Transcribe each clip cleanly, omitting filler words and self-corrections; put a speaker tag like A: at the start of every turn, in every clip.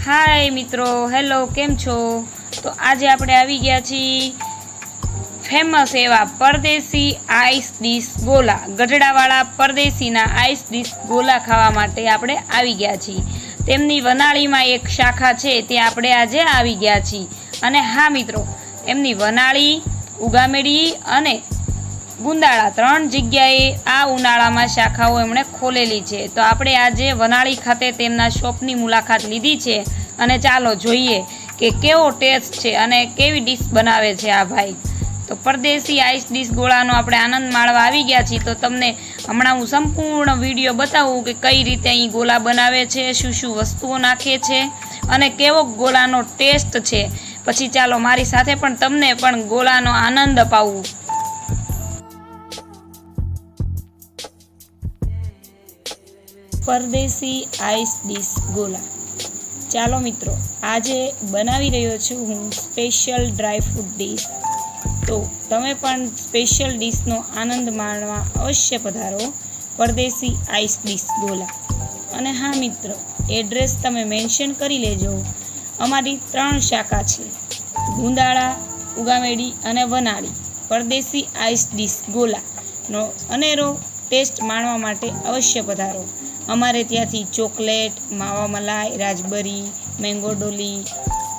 A: हाय मित्रों, हेलो केम छो। तो आज आपणे आवी गया छी फेमस एवा परदेसी आइस डिश गोला। गढડાવાળા परदेसीना आइस डिश गोला खावा माटे आपणे आवी गया छी। तेमनी वनाळीमां एक शाखा छे त्यां आपणे आजे आवी गया छी। अने हाँ मित्रों, एमनी वनाळी, उगामेडी अने गुंदाळा त्रण जग्याए आ उनाळामां शाखाओ एमणे खोलेली छे। तो आपणे आजे वनाळी खाते तेमना शॉपनी मुलाकात लीधी छे अने चालो जोईए के केवो टेस्ट छे अने केवी डिश बनावे छे आ भाई। तो परदेसी आइस डिश गोळानो आपणे आनंद माणवा आवी गया छीए। तो तमने हमणां हूँ संपूर्ण विडियो बतावुं के कई रीते अहीं गोला बनावे छे, शुं शुं वस्तुओ नाखे छे अने केवो गोलानो टेस्ट छे। पछी चालो मारी साथे पण तमने पण गोलानो आनंद अपावुं। परदेसी आइस डिश गोला। चालो मित्रों, आजे बनावी रह्यो छुं हूँ स्पेशल ड्राय फ्रूट डिश। तो तमे पण स्पेशल डिशनो आनंद माणवा अवश्य पधारो परदेसी आइस डिश गोला। अने हाँ मित्रों, एड्रेस तमे मेन्शन करी लेजो। अमारी त्रण शाखा छे, गुंदाळा, उगामेडी अने वनाळी। परदेसी आइस डिश गोला नो अनेरो टेस्ट माणवा माटे अवश्य पधारो। अमारे त्यांथी चॉकलेट, मावा मलाई, राजबरी, मैंगो डोली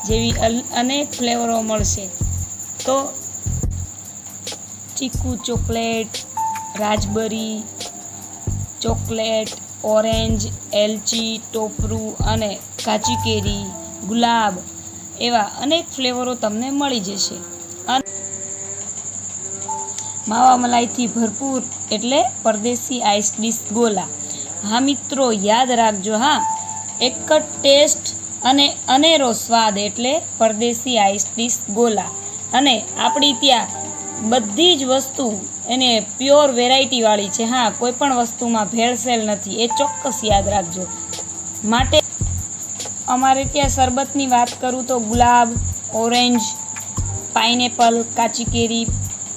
A: जेवी अनेक फ्लेवरो मळशे। तो चीकू चॉकलेट, राजबरी चॉकलेट, ऑरेंज, एलची, टोपरू अने काची केरी, गुलाब एवा अनेक फ्लेवरो तमने मळी जशे। मावा मलाई थी भरपूर एटले परदेसी आइस डिश गोला। हाँ मित्रों, याद राखजो। हाँ, एक टेस्ट अने अनेरो स्वाद एटले परदेसी आइस डिश गोला। अने आपणी त्यां बधी ज वस्तु एने प्योर वेरायटी वाली छे। हाँ, कोईपण वस्तुमां भेळसेळ नथी, ए चोक्कस याद राखजो। माटे अमारे त्यां शरबतनी वात करूं तो गुलाब, ऑरेंज, पाइनेपल, काची केरी,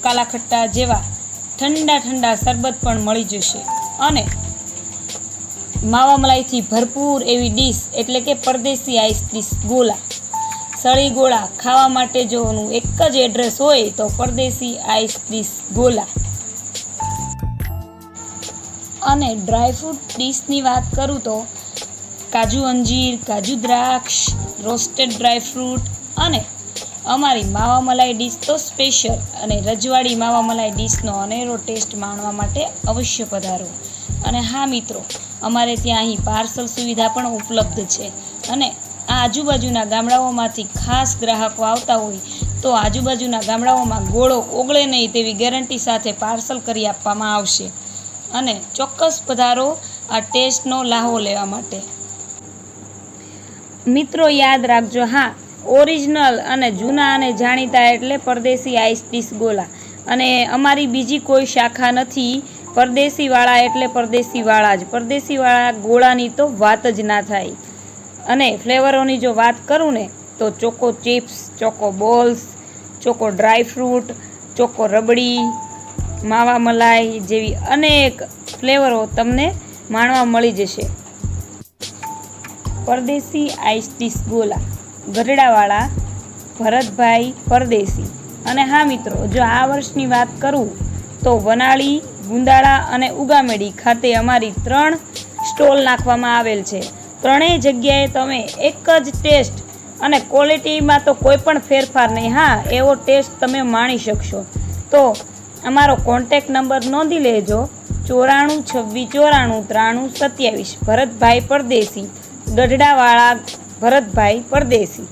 A: काला खट्टा जेवा ठंडा ठंडा शरबत पण मळी जशे। अने मावा मलाई थी भरपूर एवी डिश एटले के परदेसी आइस डिश गोला। सળી गोळा खावा माटे जोનું एक ज एड्रेस होय तो परदेसी आइस डिश गोला। अने ड्राय फ्रूट डिशनी वात करूं तो काजू अंजीर, काजू द्राक्ष, रोस्टेड ड्राय फ्रूट अने अमारी मावा मलाई डिश तो स्पेशल अने रजवाड़ी मावा मलाई डिशनो अनेरो टेस्ट माणवा माटे अवश्य पधारो। अने हाँ मित्रों, अमारे त्यां अहीं पार्सल सुविधा पण उपलब्ध छे। अने आजुबाजुना गामडाओमांथी खास ग्राहको आवता होय तो आजुबाजुना गामडाओमां गोळो ओगळे नहीं तेवी गेरंटी साथे पार्सल करी आपवामां आवशे। अने चोक्कस पधारो आ टेस्टनो लाहो लेवा माटे। मित्रों याद राखजो। हाँ, ओरिजिनल अने जूना अने जाणीता एटले परदेसी आइस डिश गोला। अने अमारी बीजी कोई शाखा नथी। परदेसी वाळा एटले परदेसी वाळा ज। परदेसी वाळा गोळानी तो वात ज ना थाय। अने फ्लेवरोनी जो बात करूँ ने तो choco chips, choco balls, choco dry fruit, choco रबड़ी, मावा मलाई जेवी अनेक फ्लेवरो तमने माणवा मळी जशे। परदेसी आइस डिश गोला, गढડાવાળા भरतभाई परदेसी। अने हाँ मित्रों, जो आ वर्षनी बात करूँ तो वनाळी, गुंदाळा अने उगामेडी खाते अमारी त्रण स्टॉल नाखवामां आवेल छे। त्रणेय जग्याए तमे एक ज टेस्ट अने क्वॉलिटीमां तो कोईपण फेरफार नहीं। हाँ, एवो टेस्ट तमे माणी शकशो। तो अमारो कॉन्टेक्ट नंबर नोंधी लेजो 94 26 94 93 27। भरतभाई परदेसी, गढડાવાળા भरतभाई परदेसी।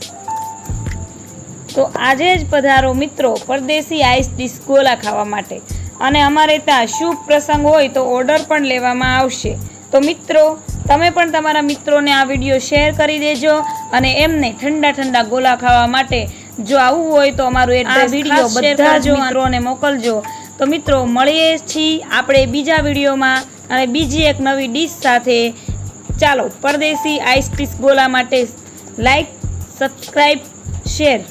A: तो आजे ज पधारो मित्रों परदेसी आइस डिश गोला खावा माटे। अने अमारे त्यां शुभ प्रसंग होय तो ऑर्डर पण लेवामां आवशे। तो मित्रों तमे पण तमारा मित्रोने आ विडियो शेर करी देजो अने एमने ठंडा ठंडा गोला खावा माटे जो आवुं होय तो अमारो एड्रेस विडियो बधा जो मित्रोने मोकलजो। तो मित्रों मळीए छीए आपणे बीजा विडियोमां अने बीजी एक नवी डिश साथे। चालो परदेसी आइस डिश गोला माटे लाइक, सब्सक्राइब, शेर।